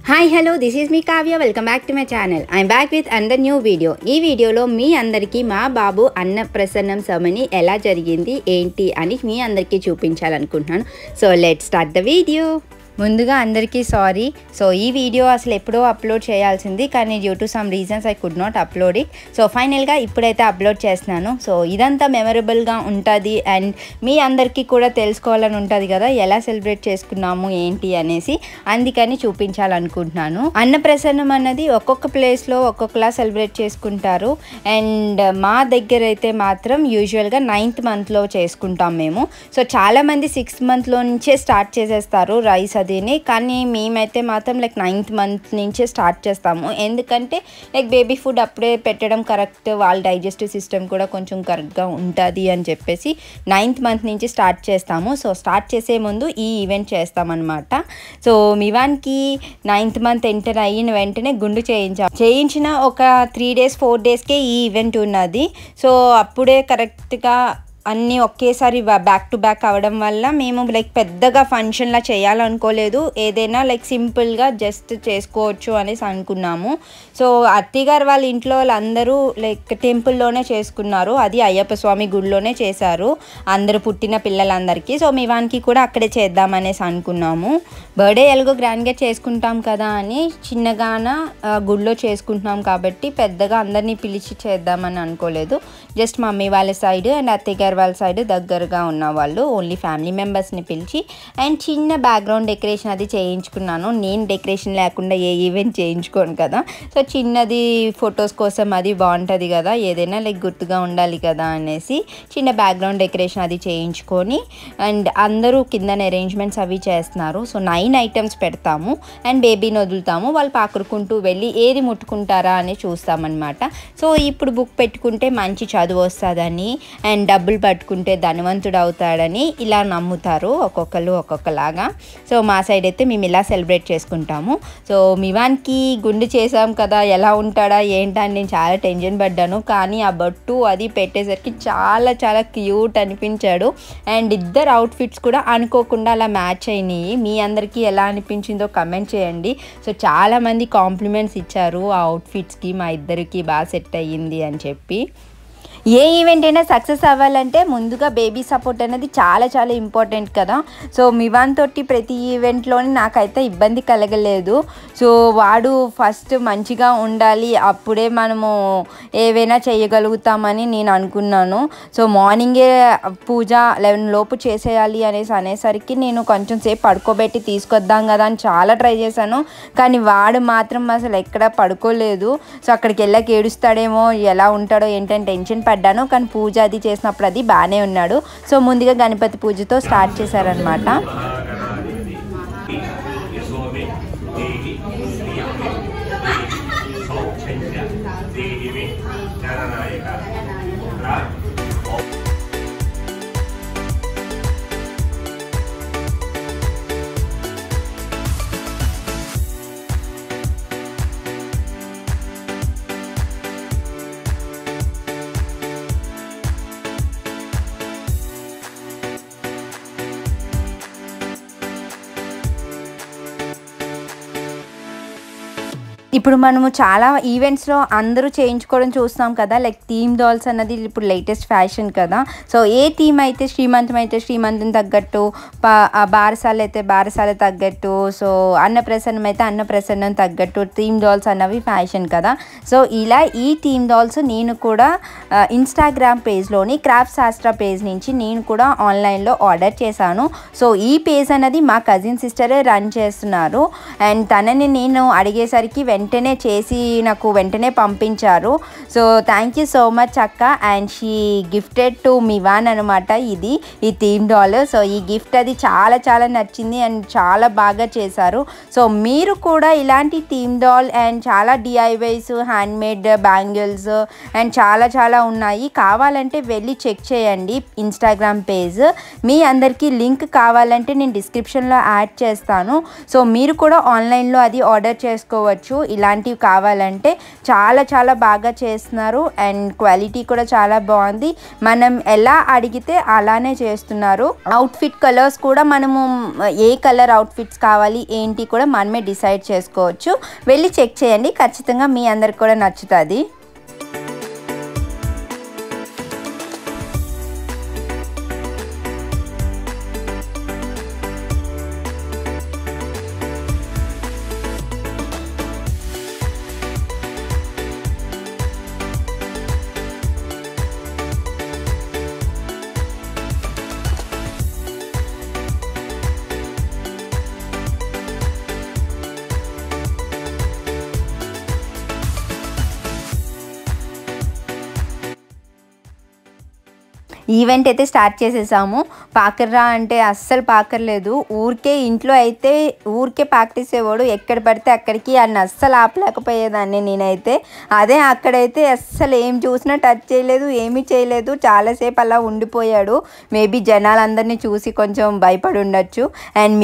Hi hello this is me Kavya. Welcome back to my channel. I'm back with under new video. ఈ వీడియోలో మీ అందరికీ మా బాబు అన్నప్రసన్నం ceremony ఎలా జరిగింది ఏంటి అని మీ అందరికీ చూపించాలనుకుంటున్నాను. So let's start the video. ముందుగా అందరికీ సారీ. సో ఈ వీడియో అసలు ఎప్పుడో అప్లోడ్ చేయాల్సింది, కానీ due to some reasons I could not upload it. So ఫైనల్గా ఇప్పుడైతే అప్లోడ్ చేస్తున్నాను. సో ఇదంతా మెమరబుల్గా ఉంటుంది అండ్ మీ అందరికీ కూడా తెలుసుకోవాలని ఉంటుంది కదా ఎలా సెలబ్రేట్ చేసుకున్నాము ఏంటి అనేసి, అందుకని చూపించాలనుకుంటున్నాను. అన్నప్రసన్నం అన్నది ఒక్కొక్క ప్లేస్లో ఒక్కొక్కలా సెలబ్రేట్ చేసుకుంటారు అండ్ మా దగ్గర అయితే మాత్రం యూజువల్గా 9th monthలో చేసుకుంటాం మేము. సో చాలామంది 6th monthలో నుంచే స్టార్ట్ చేసేస్తారు రైస్ అదిని, కానీ మేమైతే మాత్రం లైక్ 9th month నుంచే స్టార్ట్ చేస్తాము. ఎందుకంటే లైక్ బేబీ ఫుడ్ అప్పుడే పెట్టడం కరెక్ట్, వాళ్ళ డైజెస్టివ్ సిస్టమ్ కూడా కొంచెం కరెక్ట్గా ఉంటుంది అని చెప్పేసి 9th month నుంచి స్టార్ట్ చేస్తాము. సో స్టార్ట్ చేసే ముందు ఈ ఈవెంట్ చేస్తామన్నమాట. సో మివాన్కి 9th month ఎంటర్ అయిన వెంటనే గుండు చేయించిన ఒక 3 days 4 daysకే ఈ ఈవెంట్ ఉన్నది. సో అప్పుడే కరెక్ట్గా అన్నీ ఒకేసారి బ్యాక్ టు బ్యాక్ అవ్వడం వల్ల మేము లైక్ పెద్దగా ఫంక్షన్లా చేయాలనుకోలేదు, ఏదైనా లైక్ సింపుల్గా జస్ట్ చేసుకోవచ్చు అనేసి అనుకున్నాము. సో అత్తయ్య గారు వాళ్ళ ఇంట్లో వాళ్ళందరూ లైక్ టెంపుల్లోనే చేసుకున్నారు, అది అయ్యప్ప స్వామి గుడిలోనే చేశారు అందరూ పుట్టిన పిల్లలందరికీ. సో మివాన్కి కూడా అక్కడే చేద్దామనేసి అనుకున్నాము. బర్త్డే ఎలాగో గ్రాండ్గా చేసుకుంటాం కదా అని చిన్నగాన గుడిలో చేసుకుంటున్నాం కాబట్టి పెద్దగా అందరినీ పిలిచి చేద్దామని అనుకోలేదు. జస్ట్ మమ్మీ వాళ్ళ సైడ్ అండ్ అత్తయ్య గారు వాళ్ళ సైడ్ దగ్గరగా ఉన్న వాళ్ళు ఓన్లీ ఫ్యామిలీ మెంబర్స్ని పిలిచి అండ్ చిన్న బ్యాక్గ్రౌండ్ డెకరేషన్ అది చేయించుకున్నాను. నేను డెకరేషన్ లేకుండా ఏ ఈవెంట్ చేయించుకోను కదా, సో చిన్నది ఫొటోస్ కోసం అది బాగుంటుంది కదా, ఏదైనా లైక్ గుర్తుగా ఉండాలి కదా అనేసి చిన్న బ్యాక్గ్రౌండ్ డెకరేషన్ అది చేయించుకొని అండ్ అందరూ కింద అరేంజ్మెంట్స్ అవి చేస్తున్నారు. సో 9 items పెడతాము అండ్ బేబీని వదులుతాము, వాళ్ళు పాకురుకుంటూ వెళ్ళి ఏది ముట్టుకుంటారా అని చూస్తామన్నమాట. సో ఇప్పుడు బుక్ పెట్టుకుంటే మంచి చదువు వస్తుందని అండ్ డబ్బులు పట్టుకుంటే ధనవంతుడు అవుతాడని ఇలా నమ్ముతారు ఒక్కొక్కరు ఒక్కొక్కలాగా. సో మా సైడ్ అయితే మేము ఇలా సెలబ్రేట్ చేసుకుంటాము. సో మివాన్కి గుండు చేసాం కదా ఎలా ఉంటాడా ఏంటా అని నేను చాలా టెన్షన్ పడ్డాను, కానీ ఆ బొట్టు అది పెట్టేసరికి చాలా చాలా క్యూట్ అనిపించాడు అండ్ ఇద్దరు అవుట్ఫిట్స్ కూడా అనుకోకుండా అలా మ్యాచ్ అయినాయి. మీ అందరికీ ఎలా అనిపించిందో కమెంట్ చేయండి. సో చాలామంది కాంప్లిమెంట్స్ ఇచ్చారు ఆ అవుట్ఫిట్స్కి, మా ఇద్దరికి బాగా సెట్ అయ్యింది అని చెప్పి. ఏ ఈవెంట్ అయినా సక్సెస్ అవ్వాలంటే ముందుగా బేబీ సపోర్ట్ అనేది చాలా చాలా ఇంపార్టెంట్ కదా. సో మివాన్ తోటి ప్రతి ఈవెంట్లోని నాకైతే ఇబ్బంది కలగలేదు. సో వాడు ఫస్ట్ మంచిగా ఉండాలి, అప్పుడే మనము ఏవైనా చేయగలుగుతామని నేను అనుకున్నాను. సో మార్నింగే పూజ 11 లోపు చేసేయాలి అనేసరికి నేను కొంచెం సేపు పడుకోబెట్టి తీసుకొద్దాం కదా అని చాలా ట్రై చేశాను, కానీ వాడు మాత్రం అసలు ఎక్కడ పడుకోలేదు. సో అక్కడికి వెళ్ళాక ఏడుస్తాడేమో ఎలా ఉంటాడో ఏంటని టెన్షన్ పడ్డాను, కానీ పూజ అది చేసినప్పుడు అది బాగానే ఉన్నాడు. సో ముందుగా గణపతి పూజతో స్టార్ట్ చేశారనమాట. ఇప్పుడు మనము చాలా ఈవెంట్స్లో అందరూ చేయించుకోవడం చూస్తాం కదా, లైక్ థీమ్ డాల్స్ అన్నది ఇప్పుడు లేటెస్ట్ ఫ్యాషన్ కదా. సో ఏ థీమ్ అయితే శ్రీమంతం తగ్గట్టు, బారసాల అయితే బారసాల తగ్గట్టు, సో అన్నప్రసన్నం అయితే అన్నప్రసన్నం తగ్గట్టు థీమ్ డాల్స్ అన్నవి ఫ్యాషన్ కదా. సో ఇలా ఈ థీమ్ డాల్స్ నేను కూడా ఇన్స్టాగ్రామ్ పేజ్లోని క్రాఫ్ట్ శాస్త్ర పేజ్ నుంచి నేను కూడా ఆన్లైన్లో ఆర్డర్ చేశాను. సో ఈ పేజ్ అన్నది మా కజిన్ సిస్టరే రన్ చేస్తున్నారు అండ్ తనని నేను అడిగేసరికి వెంటనే చేసి నాకు వెంటనే పంపించారు. So thank you so much అక్క. And she gifted to me one అనమాట ఈ థీమ్ డాల్. సో ఈ గిఫ్ట్ అది చాలా చాలా నచ్చింది అండ్ చాలా బాగా చేశారు. సో మీరు కూడా ఇలాంటి థీమ్ డాల్ అండ్ చాలా డిఐవైస్, హ్యాండ్మేడ్ బ్యాంగిల్స్ అండ్ చాలా చాలా ఉన్నాయి, కావాలంటే వెళ్ళి చెక్ చేయండి ఇన్స్టాగ్రామ్ పేజ్. మీ అందరికీ లింక్ కావాలంటే నేను డిస్క్రిప్షన్లో యాడ్ చేస్తాను. సో మీరు కూడా ఆన్లైన్లో అది ఆర్డర్ చేసుకోవచ్చు. ఇలాంటివి కావాలంటే చాలా చాలా బాగా చేస్తున్నారు అండ్ క్వాలిటీ కూడా చాలా బాగుంది. మనం ఎలా అడిగితే అలానే చేస్తున్నారు. అవుట్ఫిట్ కలర్స్ కూడా మనము ఏ కలర్ అవుట్ఫిట్స్ కావాలి ఏంటి కూడా మనమే డిసైడ్ చేసుకోవచ్చు. వెళ్ళి చెక్ చేయండి, ఖచ్చితంగా మీ అందరికి కూడా నచ్చుతుంది. ఈవెంట్ అయితే స్టార్ట్ చేసేసాము. పాకర్రా అంటే అస్సలు పాకర్లేదు. ఇంట్లో అయితే ఊరికే పాకటేసేవాడు, ఎక్కడ పడితే అక్కడికి అని అస్సలు ఆపలేకపోయేదాన్ని నేనైతే. అదే అక్కడైతే అస్సలు ఏం చూసినా టచ్ చేయలేదు, ఏమీ చేయలేదు. చాలాసేపు అలా ఉండిపోయాడు. మేబీ జనాలందరినీ చూసి కొంచెం భయపడి ఉండొచ్చు. అండ్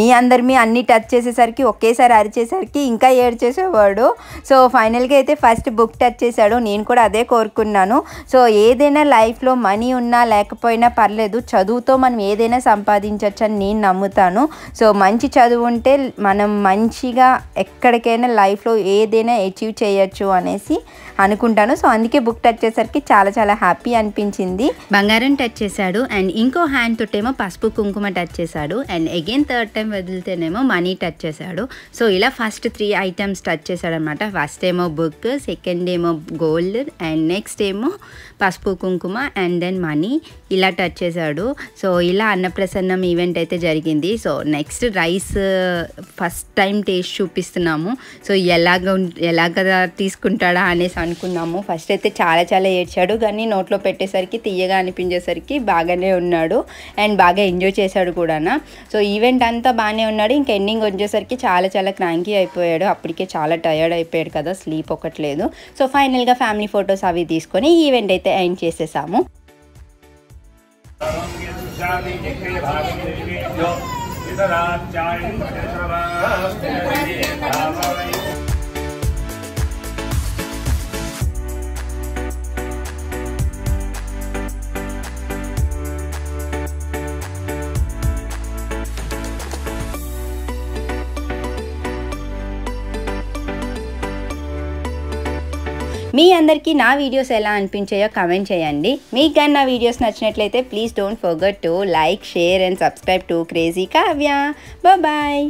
మీ అన్నీ టచ్ చేసేసరికి ఒకేసారి అరిచేసరికి ఇంకా ఏడ్చేసేవాడు. సో ఫైనల్గా అయితే ఫస్ట్ బుక్ టచ్ చేశాడు. నేను కూడా అదే కోరుకున్నాను. సో ఏదైనా లైఫ్లో మనీ ఉన్నా లేకపోయినా పర్లేదు, చదువుతో మనం ఏదైనా సంపాదించవచ్చు అని నేను నమ్ముతాను. సో మంచి చదువు ఉంటే మనం మంచిగా ఎక్కడికైనా లైఫ్లో ఏదైనా అచీవ్ చేయొచ్చు అనేసి అనుకుంటాను. సో అందుకే బుక్ టచ్ చేసరికి చాలా చాలా హ్యాపీ అనిపించింది. బంగారం టచ్ చేశాడు అండ్ ఇంకో హ్యాండ్ తోటేమో పసుపు కుంకుమ టచ్ చేశాడు అండ్ అగైన్ థర్డ్ టైం వదిలితేనేమో మనీ టచ్ చేశాడు. సో ఇలా ఫస్ట్ 3 ఐటమ్స్ టచ్ చేశాడు అనమాట. ఫస్ట్ ఏమో బుక్, సెకండ్ ఏమో గోల్డ్ అండ్ నెక్స్ట్ ఏమో పసుపు కుంకుమ అండ్ దెన్ మనీ ఇలా టచ్ చేశాడు. సో ఇలా అన్నప్రసన్నం ఈవెంట్ అయితే జరిగింది. So next rice first time taste చూపిస్తున్నాము. సో ఎలాగ తీసుకుంటాడా అనేసి అనుకున్నాము. ఫస్ట్ అయితే చాలా చాలా ఏడ్చాడు, కానీ నోట్లో పెట్టేసరికి తీయగా అనిపించేసరికి బాగానే ఉన్నాడు అండ్ బాగా ఎంజాయ్ చేశాడు కూడా. సో ఈవెంట్ అంతా బాగానే ఉన్నాడు. ఇంకా ఎండింగ్ వచ్చేసరికి చాలా చాలా క్రాంకీ అయిపోయాడు. అప్పటికే చాలా టయర్డ్ అయిపోయాడు కదా, స్లీప్ ఒకట్లేదు. సో ఫైనల్గా ఫ్యామిలీ ఫొటోస్ అవి తీసుకొని ఈవెంట్ అయితే ఎండ్ చేసేసాము. మీ అందరికీ నా వీడియోస్ ఎలా అనిపించాయో కామెంట్ చేయండి. మీకు కానీ నా వీడియోస్ నచ్చినట్లయితే please don't forget to like, share and subscribe to crazy Kavya. Bye.